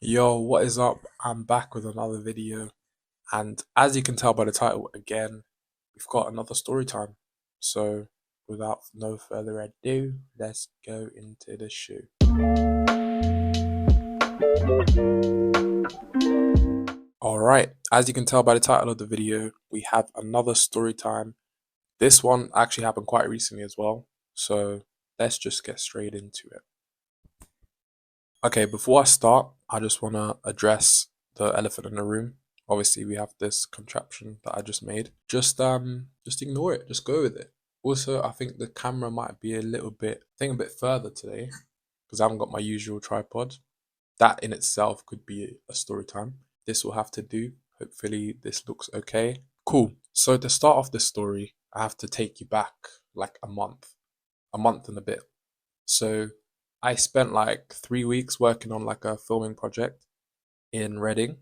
Yo, what is up? I'm back with another video, and as you can tell by the title, again, we've got another story time. So, without no further ado, let's go into the show. Alright, as you can tell by the title of the video, we have another story time. This one actually happened quite recently as well, so let's just get straight into it. Okay, before I start, I just want to address the elephant in the room. Obviously, we have this contraption that I just made. Just ignore it. Just go with it. Also, I think the camera might be a bit further today because I haven't got my usual tripod. That in itself could be a story time. This will have to do. Hopefully, this looks okay. Cool. So to start off this story, I have to take you back like a month and a bit. So I spent like 3 weeks working on like a filming project in Reading.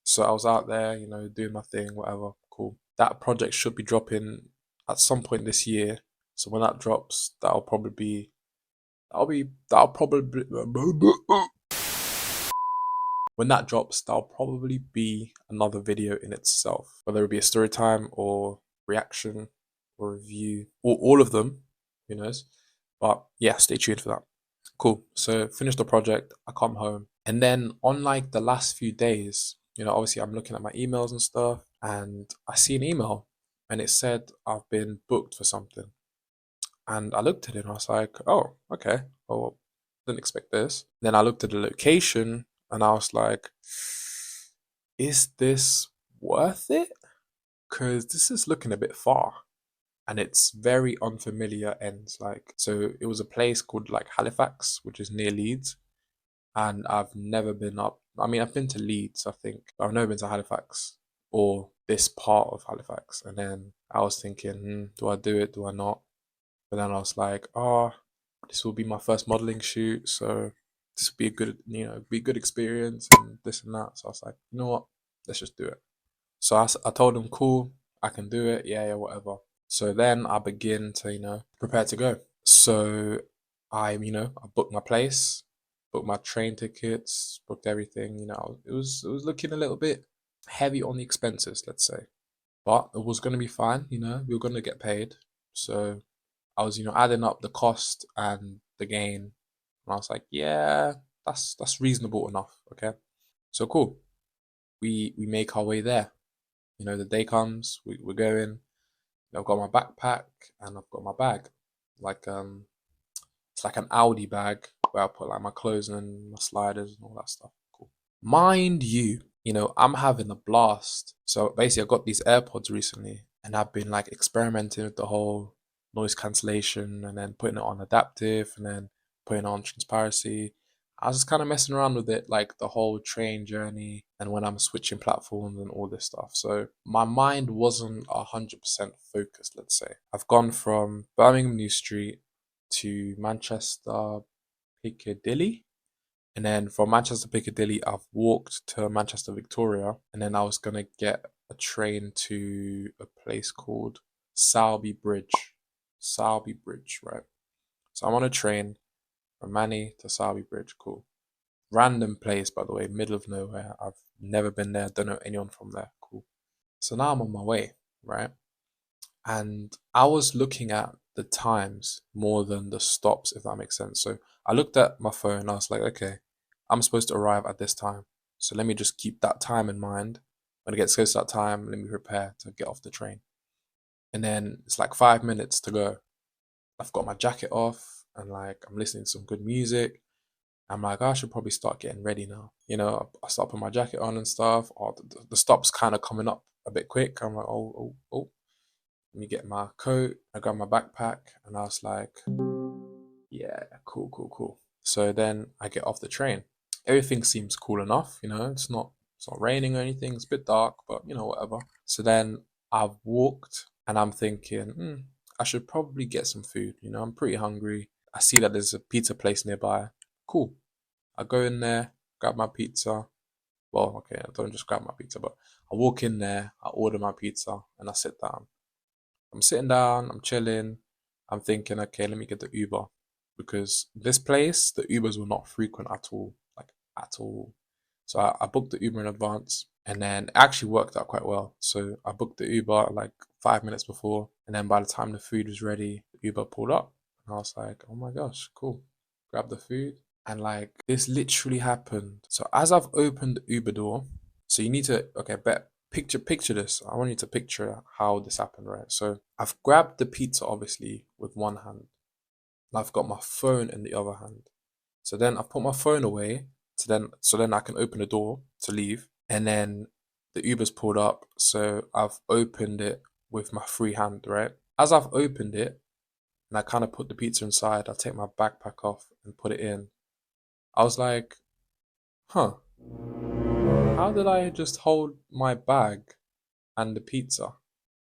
So I was out there, doing my thing, whatever. Cool. That project should be dropping at some point this year. So when that drops, that'll probably when that drops, that'll probably be another video in itself. Whether it be a story time or reaction or review or all of them, who knows? But yeah, stay tuned for that. Cool. So finish the project, I come home. And then on like the last few days, obviously I'm looking at my emails and stuff, and I see an email and it said I've been booked for something. And I looked at it and I was like, oh, okay. Well, didn't expect this. Then I looked at the location and I was like, is this worth it? Because this is looking a bit far and it's very unfamiliar ends. Like, so it was a place called like Halifax, which is near Leeds, and I've never been up. I mean, I've been to Leeds, I think, but I've never been to Halifax or this part of Halifax. And then I was thinking, do I do it? Do I not? But then I was like, oh, this will be my first modeling shoot, so this will be a good, be a good experience and this and that. So I was like, you know what? Let's just do it. So I told him, cool, I can do it. Yeah, yeah, whatever. So then I begin to, prepare to go. So I booked my place, booked my train tickets, booked everything. It was looking a little bit heavy on the expenses, let's say, but it was gonna be fine. We were gonna get paid. So I was, adding up the cost and the gain, and I was like, yeah, that's reasonable enough. Okay, so cool. We make our way there. The day comes, we're going. I've got my backpack and I've got my bag, like it's like an Audi bag where I put like my clothes and my sliders and all that stuff. Cool. Mind you, I'm having a blast. So basically, I got these AirPods recently, and I've been like experimenting with the whole noise cancellation, and then putting it on adaptive, and then putting it on transparency. I was just kind of messing around with it, like the whole train journey, and when I'm switching platforms and all this stuff. So my mind wasn't 100% focused. Let's say I've gone from Birmingham New Street to Manchester Piccadilly. And then from Manchester Piccadilly, I've walked to Manchester Victoria. And then I was going to get a train to a place called Salby Bridge. Salby Bridge, right? So I'm on a train from Manny to Salby Bridge. Cool. Random place, by the way, middle of nowhere. I've never been there. Don't know anyone from there. Cool. So now I'm on my way, right? And I was looking at the times more than the stops, if that makes sense. So I looked at my phone. I was like, okay, I'm supposed to arrive at this time. So let me just keep that time in mind. When it gets close to that time, let me prepare to get off the train. And then it's like 5 minutes to go. I've got my jacket off and like I'm listening to some good music. I'm like, I should probably start getting ready now. I start putting my jacket on and stuff. Or the stop's kind of coming up a bit quick. I'm like, oh, oh, oh. Let me get my coat. I got my backpack, and I was like, yeah, cool, cool, cool. So then I get off the train. Everything seems cool enough, it's not raining or anything. It's a bit dark, but whatever. So then I've walked, and I'm thinking, I should probably get some food. I'm pretty hungry. I see that there's a pizza place nearby. Cool. I go in there, grab my pizza. Well, okay, I don't just grab my pizza, but I walk in there, I order my pizza, and I sit down. I'm sitting down, I'm chilling. I'm thinking, okay, let me get the Uber because this place, the Ubers were not frequent at all, like at all. So I booked the Uber in advance, and then it actually worked out quite well. So I booked the Uber like 5 minutes before, and then by the time the food was ready, the Uber pulled up, and I was like, "Oh my gosh, cool!" Grab the food, and like this literally happened. So as I've opened the Uber door, so you need to bet picture this. I want you to picture how this happened, right? So I've grabbed the pizza obviously with one hand, and I've got my phone in the other hand. So then I put my phone away, so then I can open the door to leave, and then the Uber's pulled up. So I've opened it with my free hand, right? As I've opened it, and I kind of put the pizza inside, I take my backpack off and put it in. I was like, huh, how did I just hold my bag and the pizza?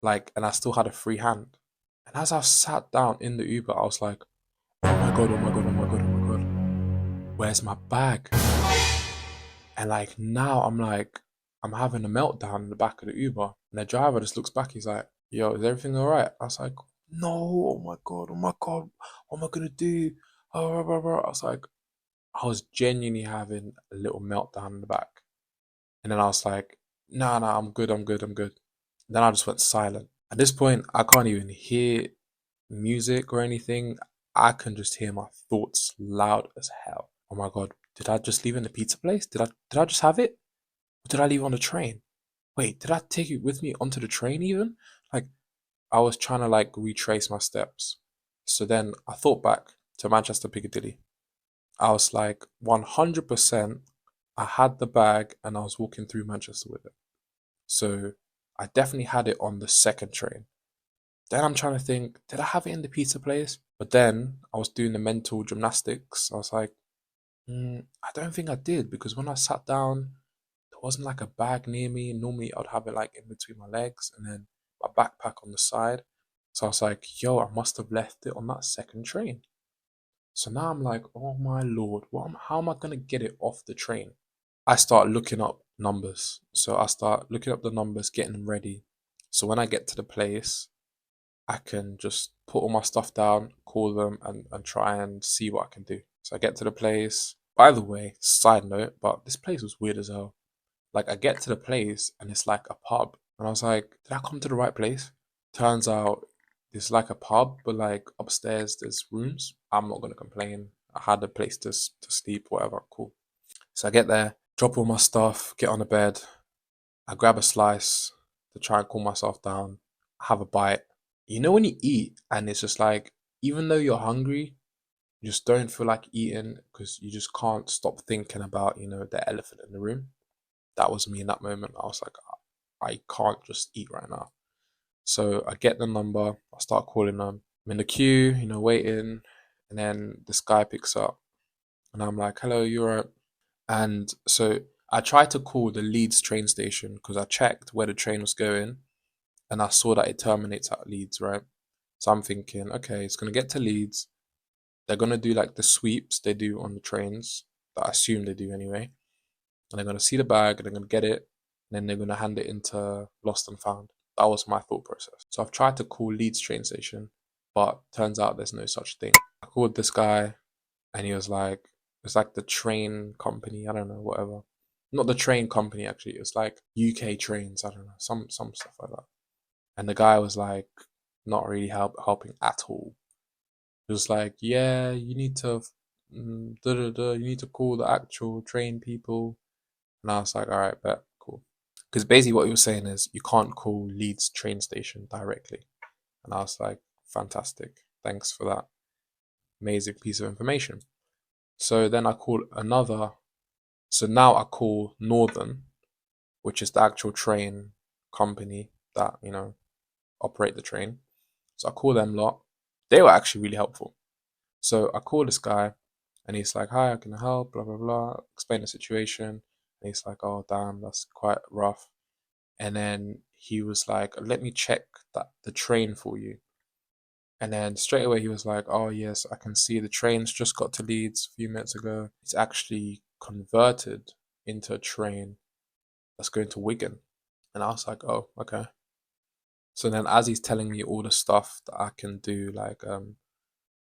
Like, and I still had a free hand. And as I sat down in the Uber, I was like, oh my God, oh my God, oh my God, oh my God, where's my bag? And like now I'm having a meltdown in the back of the Uber. And the driver just looks back, he's like, yo, is everything all right? I was like, no, oh my God, oh my God, what am I gonna do? Oh, blah, blah, blah. I was like, I was genuinely having a little meltdown in the back. And then I was like, nah, nah, I'm good, I'm good, I'm good. Then I just went silent. At this point, I can't even hear music or anything. I can just hear my thoughts loud as hell. Oh my God, did I just leave in the pizza place? Did I just have it? Or did I leave it on the train? Wait, did I take it with me onto the train even? Like I was trying to like retrace my steps. So then I thought back to Manchester Piccadilly. I was like 100% I had the bag and I was walking through Manchester with it. So I definitely had it on the second train. Then I'm trying to think, did I have it in the pizza place? But then I was doing the mental gymnastics. I was like, I don't think I did because when I sat down, there wasn't like a bag near me. Normally I'd have it like in between my legs and then my backpack on the side. So I was like, yo, I must have left it on that second train. So now I'm like, oh my lord, how am I gonna get it off the train? I start looking up numbers. So I start looking up the numbers, getting them ready. So when I get to the place, I can just put all my stuff down, call them, and try and see what I can do. So I get to the place. By the way, side note, but this place was weird as hell. Like I get to the place and it's like a pub. And I was like, did I come to the right place? Turns out it's like a pub, but like upstairs there's rooms. I'm not gonna complain. I had a place to sleep, whatever, cool. So I get there, drop all my stuff, get on the bed. I grab a slice to try and cool myself down. Have a bite. You know when you eat and it's just like, even though you're hungry, you just don't feel like eating because you just can't stop thinking about, the elephant in the room. That was me in that moment. I was like, I can't just eat right now. So I get the number, I start calling them. I'm in the queue, waiting, and then this guy picks up, and I'm like, "Hello, you're right." And so I tried to call the Leeds train station because I checked where the train was going, and I saw that it terminates at Leeds, right? So I'm thinking, okay, it's gonna get to Leeds. They're gonna do like the sweeps they do on the trains, that I assume they do anyway. And they're gonna see the bag, and they're gonna get it, and then they're gonna hand it into Lost and Found. That was my thought process. So I've tried to call Leeds train station, but turns out there's no such thing. I called this guy, and he was like, it's like the train company, I don't know, whatever. Not the train company actually, it was like UK trains, I don't know, some stuff like that. And the guy was like, not really helping at all. He was like, yeah, you need to, you need to call the actual train people. And I was like, all right, bet, cool. Because basically what he was saying is you can't call Leeds train station directly. And I was like, fantastic. Thanks for that amazing piece of information. So then I call another. So now I call Northern, which is the actual train company that, operate the train. So I call them lot. They were actually really helpful. So I call this guy and he's like, hi, how can I help? Blah, blah, blah. Explain the situation. And he's like, oh, damn, that's quite rough. And then he was like, let me check the train for you. And then straight away he was like, oh, yes, I can see the train's just got to Leeds a few minutes ago. It's actually converted into a train that's going to Wigan. And I was like, oh, okay. So then as he's telling me all the stuff that I can do, like,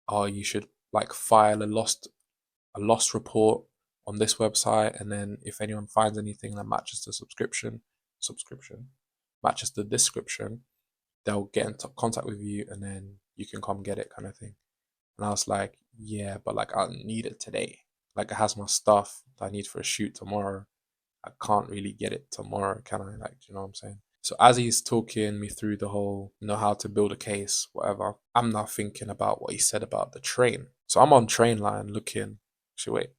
oh, you should like file a lost report on this website, and then if anyone finds anything that matches the subscription matches the description, they'll get in contact with you, and then you can come get it, kind of thing. And I was like, yeah, but like I need it today. Like it has my stuff that I need for a shoot tomorrow. I can't really get it tomorrow, can I? Like, you know what I'm saying? So as he's talking me through the whole, how to build a case, whatever, I'm now thinking about what he said about the train. So I'm on Trainline looking. Actually, wait,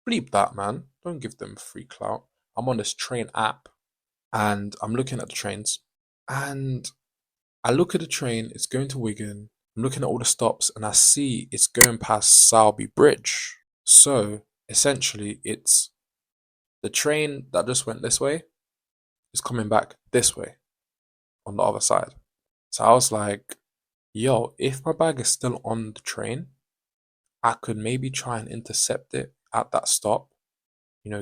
bleep that, man. Don't give them free clout. I'm on this train app and I'm looking at the trains. And I look at the train, it's going to Wigan. I'm looking at all the stops and I see it's going past Sowerby Bridge. So essentially, it's the train that just went this way is coming back this way on the other side. So I was like, yo, if my bag is still on the train, I could maybe try and intercept it at that stop,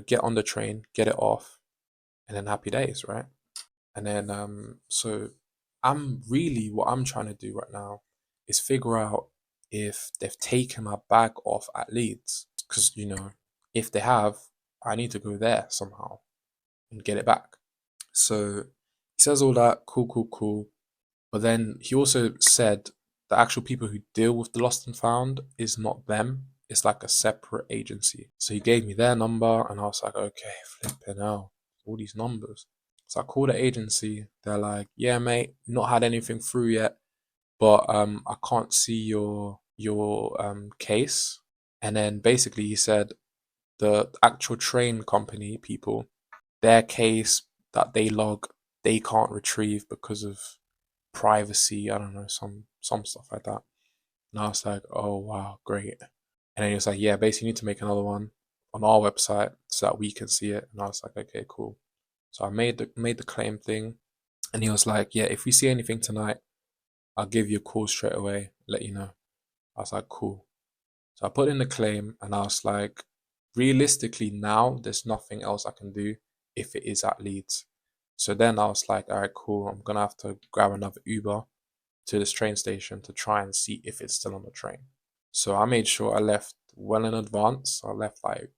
get on the train, get it off, and then happy days, right? And then, so what I'm trying to do right now is figure out if they've taken my bag off at Leeds. Because, if they have, I need to go there somehow and get it back. So he says all that, cool, cool, cool. But then he also said the actual people who deal with the lost and found is not them. It's like a separate agency. So he gave me their number and I was like, okay, flipping hell, all these numbers. So I called the agency. They're like, yeah, mate, not had anything through yet, but I can't see your case. And then basically he said the actual train company people, their case that they log, they can't retrieve because of privacy. I don't know, some stuff like that. And I was like, oh wow, great. And then he was like, yeah, basically you need to make another one on our website so that we can see it. And I was like, okay, cool. So I made the claim thing, and he was like, yeah, if we see anything tonight, I'll give you a call straight away, let you know. I was like, cool. So I put in the claim, and I was like, realistically now, there's nothing else I can do if it is at Leeds. So then I was like, all right, cool. I'm gonna have to grab another Uber to this train station to try and see if it's still on the train. So I made sure I left well in advance. I left like,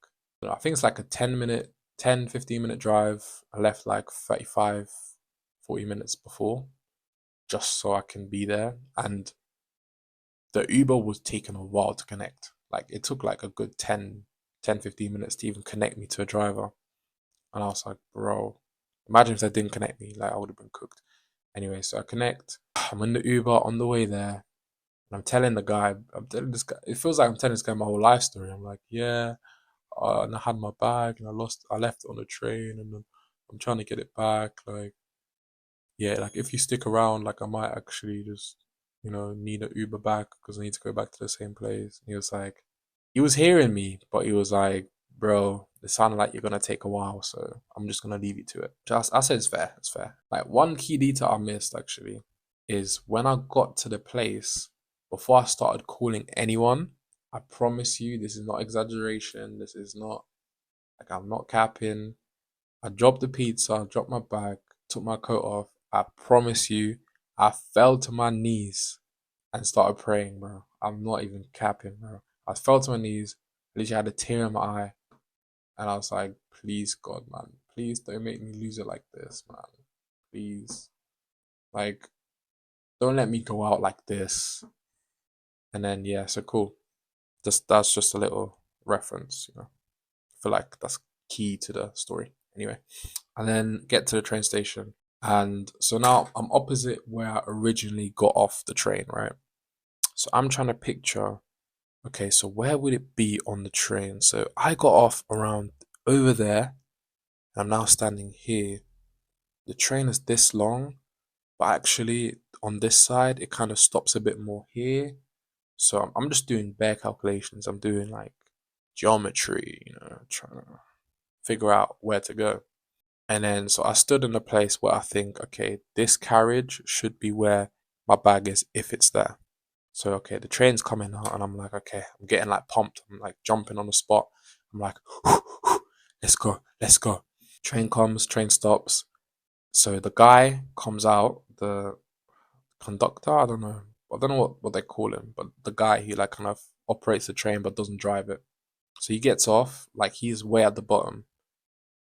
I think it's like a 15-minute drive. I left like 35, 40 minutes before just so I can be there. And the Uber was taking a while to connect. Like it took like a good 15 minutes to even connect me to a driver. And I was like, bro, imagine if they didn't connect me, like I would have been cooked. Anyway, so I connect. I'm in the Uber on the way there. And I'm telling this guy, it feels like I'm telling this guy my whole life story. I'm like, yeah, and I had my bag and I left it on the train and then I'm trying to get it back. Like, yeah, like if you stick around, like I might actually just, need an Uber back because I need to go back to the same place. And he was like, he was hearing me, but he was like, bro, it sounded like you're gonna take a while, so I'm just gonna leave you to it. I said it's fair, it's fair. Like one key detail I missed actually is when I got to the place, before I started calling anyone, I promise you, this is not exaggeration. This is not like I'm not capping. I dropped the pizza, dropped my bag, took my coat off. I promise you, I fell to my knees and started praying, bro. I'm not even capping, bro. I fell to my knees, literally had a tear in my eye, and I was like, please, God, man, please don't make me lose it like this, man. Please. Like, don't let me go out like this. And then, yeah, so cool. That's just a little reference, I feel like that's key to the story. Anyway, and then get to the train station. And so now I'm opposite where I originally got off the train, right? So I'm trying to picture, okay, so where would it be on the train? So I got off around over there, and I'm now standing here. The train is this long, but actually on this side, it kind of stops a bit more here. So I'm just doing bare calculations. I'm doing like geometry, trying to figure out where to go. And then, so I stood in a place where I think, okay, this carriage should be where my bag is if it's there. So, okay, the train's coming out, and I'm like, okay, I'm getting like pumped. I'm like jumping on the spot. I'm like, let's go, let's go. Train comes, train stops. So the guy comes out, the conductor, I don't know what they call him, but the guy who like kind of operates the train but doesn't drive it. So he gets off, like he's way at the bottom.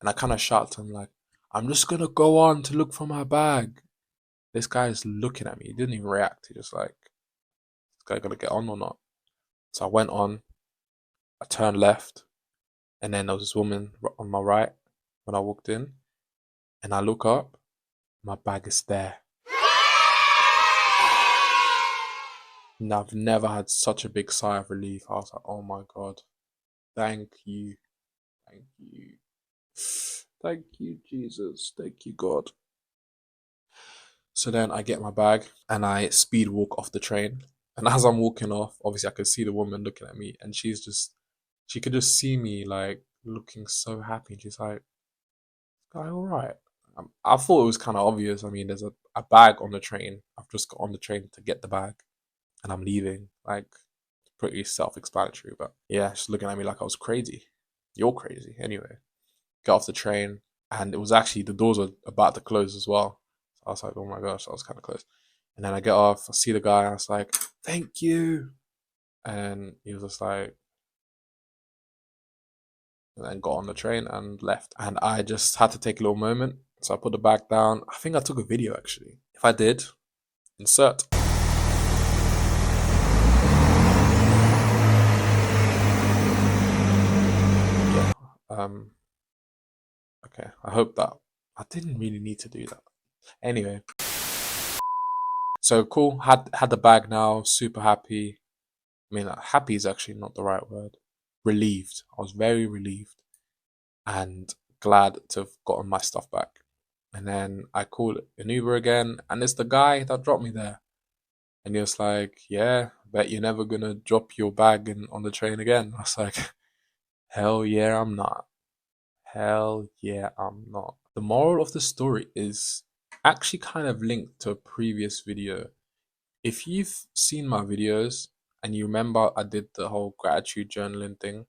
And I kind of shout to him, like, I'm just going to go on to look for my bag. This guy is looking at me. He didn't even react. He just like, this guy going to get on or not? So I went on, I turned left, and then there was this woman on my right when I walked in. And I look up, my bag is there. And I've never had such a big sigh of relief. I was like, oh my God, thank you. Thank you. Thank you, Jesus. Thank you, God. So then I get my bag and I speed walk off the train. And as I'm walking off, obviously I could see the woman looking at me, and she could just see me like looking so happy. And she's like, "Guy, all right." I thought it was kind of obvious. I mean, there's a bag on the train. I've just got on the train to get the bag, and I'm leaving. Like, pretty self-explanatory. But yeah, she's looking at me like I was crazy. You're crazy. Anyway, get off the train, and it was actually the doors were about to close as well. So I was like, oh my gosh, that was kind of close. And then I get off, I see the guy, and I was like, thank you. And he was just like, and then got on the train and left. And I just had to take a little moment. So I put the bag down. I think I took a video actually. If I did, insert. Yeah. Okay. I hope that I didn't really need to do that. Anyway. So cool. Had the bag now. Super happy. I mean, happy is actually not the right word. Relieved. I was very relieved and glad to have gotten my stuff back. And then I called an Uber again, and it's the guy that dropped me there. And he was like, "Yeah, bet you're never gonna drop your bag on the train again." I was like, "Hell yeah, I'm not. Hell yeah, I'm not." The moral of the story is actually kind of linked to a previous video. If you've seen my videos and you remember I did the whole gratitude journaling thing,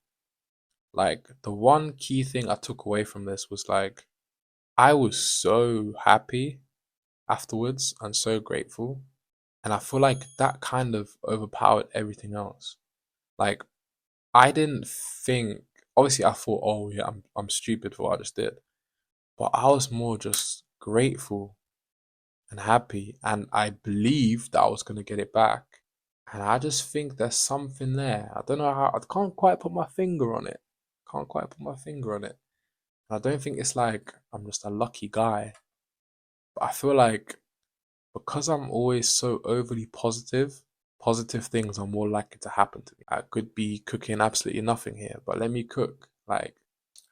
like the one key thing I took away from this was like I was so happy afterwards and so grateful. And I feel like that kind of overpowered everything else. Like I didn't think obviously I thought, oh yeah, I'm stupid for what I just did. But I was more just grateful and happy, and I believed that I was gonna get it back. And I just think there's something there. I don't know how, I can't quite put my finger on it. Can't quite put my finger on it. And I don't think it's like I'm just a lucky guy. But I feel like because I'm always so overly positive, positive things are more likely to happen to me. I could be cooking absolutely nothing here, but let me cook. Like,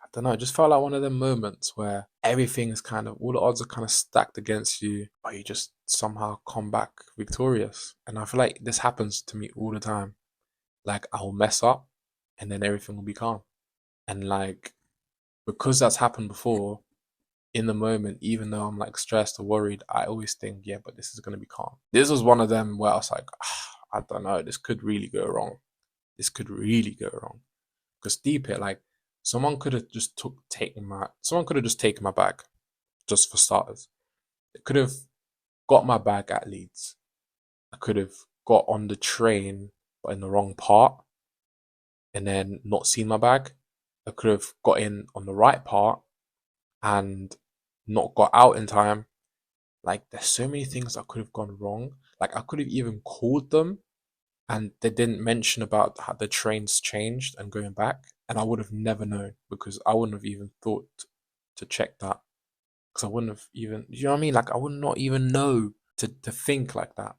I don't know, it just felt like one of them moments where everything is kind of, all the odds are kind of stacked against you, but you just somehow come back victorious. And I feel like this happens to me all the time. Like, I'll mess up and then everything will be calm. And like, because that's happened before, in the moment, even though I'm like stressed or worried, I always think, yeah, but this is going to be calm. This was one of them where I was like, I don't know, this could really go wrong. This could really go wrong. Because deep here, like, someone could have just taken my bag, just for starters. It could have got my bag at Leeds. I could have got on the train, but in the wrong part, and then not seen my bag. I could have got in on the right part and not got out in time. Like, there's so many things that could have gone wrong. Like, I could have even called them and they didn't mention about how the trains changed and going back. And I would have never known because I wouldn't have even thought to check that. Because I wouldn't have even, you know what I mean? Like, I would not even know to think like that.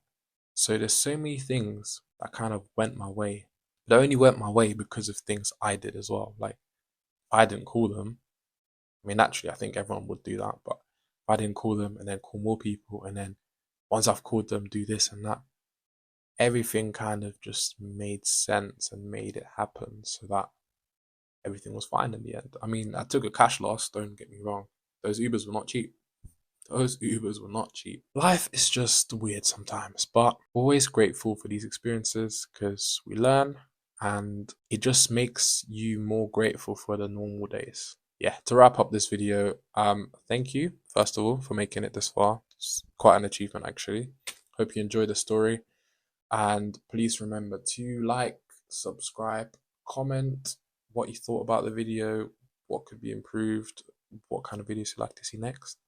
So there's so many things that kind of went my way. They only went my way because of things I did as well. Like, if I didn't call them, I mean, naturally, I think everyone would do that. But if I didn't call them and then call more people, and then once I've called them, do this and that, everything kind of just made sense and made it happen so that everything was fine in the end. I mean, I took a cash loss, don't get me wrong. Those Ubers were not cheap. Those Ubers were not cheap. Life is just weird sometimes, but always grateful for these experiences because we learn and it just makes you more grateful for the normal days. Yeah, to wrap up this video, thank you, first of all, for making it this far. It's quite an achievement, actually. Hope you enjoyed the story. And please remember to like, subscribe, comment, what you thought about the video, what could be improved, what kind of videos you'd like to see next,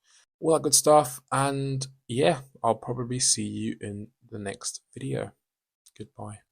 all that good stuff. And yeah, I'll probably see you in the next video. Goodbye.